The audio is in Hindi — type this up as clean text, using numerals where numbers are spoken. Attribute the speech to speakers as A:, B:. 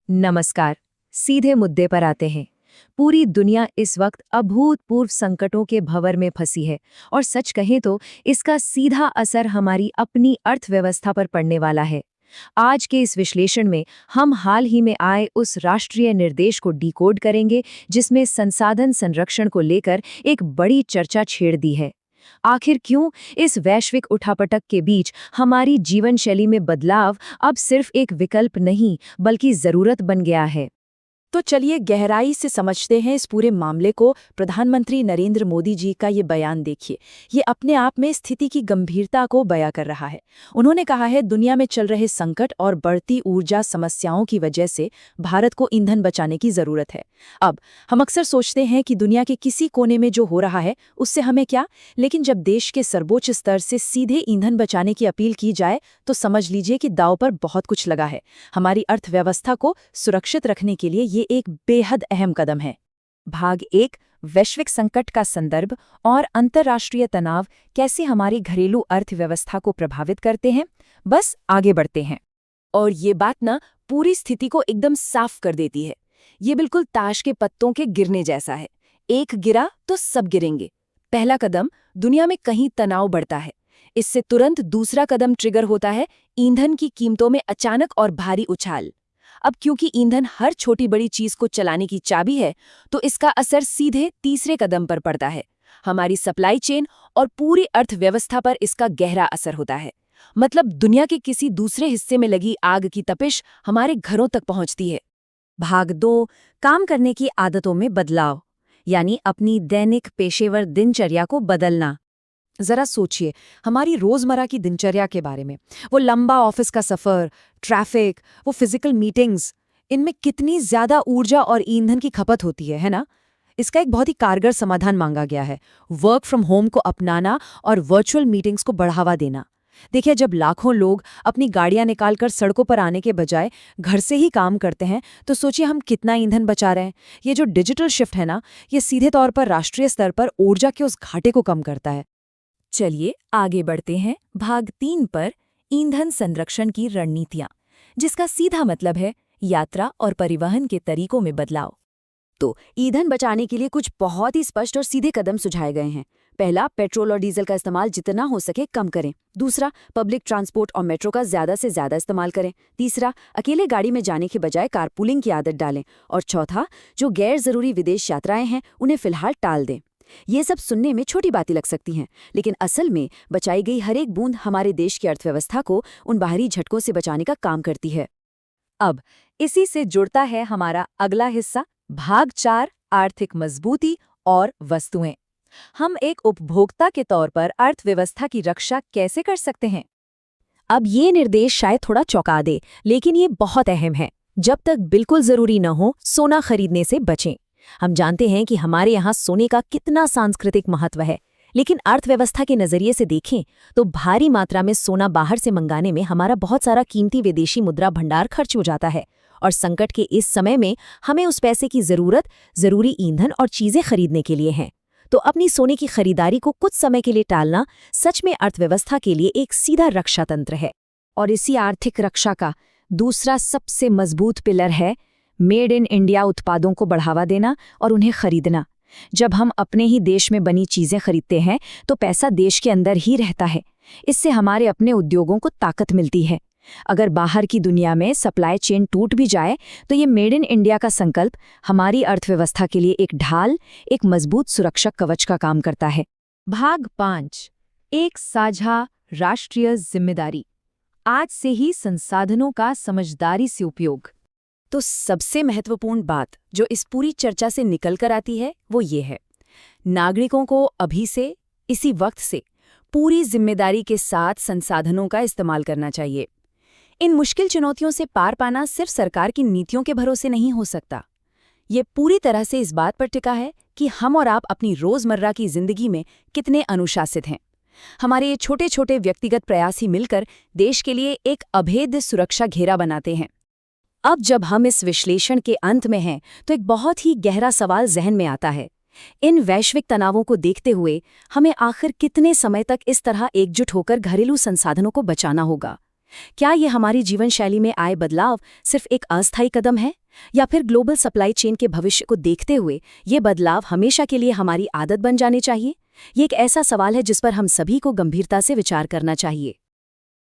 A: नमस्कार। सीधे मुद्दे पर आते हैं। पूरी दुनिया इस वक्त अभूतपूर्व संकटों के भंवर में फंसी है और सच कहें तो इसका सीधा असर हमारी अपनी अर्थव्यवस्था पर पड़ने वाला है। आज के इस विश्लेषण में हम हाल ही में आए उस राष्ट्रीय निर्देश को डिकोड करेंगे जिसमें संसाधन संरक्षण को लेकर एक बड़ी चर्चा छेड़ दी है। आखिर क्यों इस वैश्विक उठापटक के बीच हमारी जीवन शैली में बदलाव अब सिर्फ एक विकल्प नहीं बल्कि जरूरत बन गया है।
B: तो चलिए गहराई से समझते हैं इस पूरे मामले को। प्रधानमंत्री नरेंद्र मोदी जी का ये बयान देखिए, ये अपने आप में स्थिति की गंभीरता को बयां कर रहा है। उन्होंने कहा है, दुनिया में चल रहे संकट और बढ़ती ऊर्जा समस्याओं की वजह से भारत को ईंधन बचाने की जरूरत है। अब हम अक्सर सोचते हैं कि दुनिया के किसी कोने में जो हो रहा है उससे हमें क्या, लेकिन जब देश के सर्वोच्च स्तर से सीधे ईंधन बचाने की अपील की जाए तो समझ लीजिए कि दांव पर बहुत कुछ लगा है। हमारी अर्थव्यवस्था को सुरक्षित रखने के लिए ये एक बेहद अहम कदम है।
A: भाग 1, वैश्विक संकट का संदर्भ और अंतर्राष्ट्रीय तनाव कैसे हमारी घरेलू अर्थव्यवस्था को प्रभावित करते हैं। बस आगे बढ़ते हैं।
B: और ये बात ना पूरी स्थिति को एकदम साफ कर देती है। ये बिल्कुल ताश के पत्तों के गिरने जैसा है। एक गिरा तो सब गिरेंगे। पहला कदम, दुनिया में कहीं तनाव बढ़ता है। इससे तुरंत दूसरा कदम ट्रिगर होता है, ईंधन की कीमतों में अचानक और भारी उछाल। अब क्योंकि ईंधन हर छोटी बड़ी चीज को चलाने की चाबी है, तो इसका असर सीधे तीसरे कदम पर पड़ता है। हमारी सप्लाई चेन और पूरी अर्थव्यवस्था पर इसका गहरा असर होता है। मतलब दुनिया के किसी दूसरे हिस्से में लगी आग की तपिश हमारे घरों तक पहुंचती है।
A: भाग 2, काम करने की आदतों में बदलाव, यानी अपनी दैनिक पेशेवर दिनचर्या को बदलना।
B: जरा सोचिए हमारी रोजमर्रा की दिनचर्या के बारे में। वो लंबा ऑफिस का सफर, ट्रैफिक, वो फिजिकल मीटिंग्स, इनमें कितनी ज्यादा ऊर्जा और ईंधन की खपत होती है ना? इसका एक बहुत ही कारगर समाधान मांगा गया है, वर्क फ्रॉम होम को अपनाना और वर्चुअल मीटिंग्स को बढ़ावा देना। देखिए, जब लाखों लोग अपनी गाड़ियां निकालकर सड़कों पर आने के बजाय घर से ही काम करते हैं, तो सोचिए हम कितना ईंधन बचा रहे हैं। ये जो डिजिटल शिफ्ट है ना, ये सीधे तौर पर राष्ट्रीय स्तर पर ऊर्जा के उस घाटे को कम करता है।
A: चलिए आगे बढ़ते हैं। भाग 3 पर ईंधन संरक्षण की रणनीतियां, जिसका सीधा मतलब है यात्रा और परिवहन के तरीकों में बदलाव।
B: तो ईंधन बचाने के लिए कुछ बहुत ही स्पष्ट और सीधे कदम सुझाए गए हैं। पहला, पेट्रोल और डीजल का इस्तेमाल जितना हो सके कम करें। दूसरा, पब्लिक ट्रांसपोर्ट और मेट्रो का ज्यादा से ज्यादा इस्तेमाल करें। तीसरा, अकेले गाड़ी में जाने के बजाय कारपूलिंग की आदत डालें। और चौथा, जो गैर जरूरी विदेश यात्राएं हैं उन्हें फिलहाल टाल दें। ये सब सुनने में छोटी बातें लग सकती हैं, लेकिन असल में बचाई गई हर एक बूंद हमारे देश की अर्थव्यवस्था को उन बाहरी झटकों से बचाने का काम करती है।
A: अब इसी से जुड़ता है हमारा अगला हिस्सा, भाग 4, आर्थिक मजबूती और वस्तुएं। हम एक उपभोक्ता के तौर पर अर्थव्यवस्था की रक्षा कैसे कर सकते हैं। अब ये निर्देश शायद थोड़ा चौंका दे, लेकिन ये बहुत अहम है। जब तक बिल्कुल जरूरी न हो, सोना खरीदने से बचें। हम जानते हैं कि हमारे यहाँ सोने का कितना सांस्कृतिक महत्व है, लेकिन अर्थव्यवस्था के नजरिए से देखें तो भारी मात्रा में सोना बाहर से मंगाने में हमारा बहुत सारा कीमती विदेशी मुद्रा भंडार खर्च हो जाता है। और संकट के इस समय में हमें उस पैसे की जरूरत जरूरी ईंधन और चीजें खरीदने के लिए है। तो अपनी सोने की खरीदारी को कुछ समय के लिए टालना सच में अर्थव्यवस्था के लिए एक सीधा रक्षा तंत्र है। और इसी आर्थिक रक्षा का दूसरा सबसे मजबूत पिलर है मेड इन इंडिया उत्पादों को बढ़ावा देना और उन्हें खरीदना। जब हम अपने ही देश में बनी चीजें खरीदते हैं तो पैसा देश के अंदर ही रहता है। इससे हमारे अपने उद्योगों को ताकत मिलती है। अगर बाहर की दुनिया में सप्लाई चेन टूट भी जाए तो ये मेड इन इंडिया का संकल्प हमारी अर्थव्यवस्था के लिए एक ढाल, एक मजबूत सुरक्षा कवच का काम करता है। भाग 5, एक साझा राष्ट्रीय जिम्मेदारी। आज से ही संसाधनों का समझदारी से उपयोग।
B: तो सबसे महत्वपूर्ण बात जो इस पूरी चर्चा से निकल कर आती है वो ये है, नागरिकों को अभी से, इसी वक्त से पूरी जिम्मेदारी के साथ संसाधनों का इस्तेमाल करना चाहिए। इन मुश्किल चुनौतियों से पार पाना सिर्फ सरकार की नीतियों के भरोसे नहीं हो सकता। ये पूरी तरह से इस बात पर टिका है कि हम और आप अपनी रोजमर्रा की जिंदगी में कितने अनुशासित हैं। हमारे ये छोटे छोटे व्यक्तिगत प्रयास ही मिलकर देश के लिए एक अभेद्य सुरक्षा घेरा बनाते हैं।
A: अब जब हम इस विश्लेषण के अंत में हैं तो एक बहुत ही गहरा सवाल जहन में आता है। इन वैश्विक तनावों को देखते हुए हमें आखिर कितने समय तक इस तरह एकजुट होकर घरेलू संसाधनों को बचाना होगा।
B: क्या ये हमारी जीवन शैली में आए बदलाव सिर्फ एक अस्थायी कदम है, या फिर ग्लोबल सप्लाई चेन के भविष्य को देखते हुए ये बदलाव हमेशा के लिए हमारी आदत बन जाने चाहिए? ये एक ऐसा सवाल है जिस पर हम सभी को गंभीरता से विचार करना चाहिए।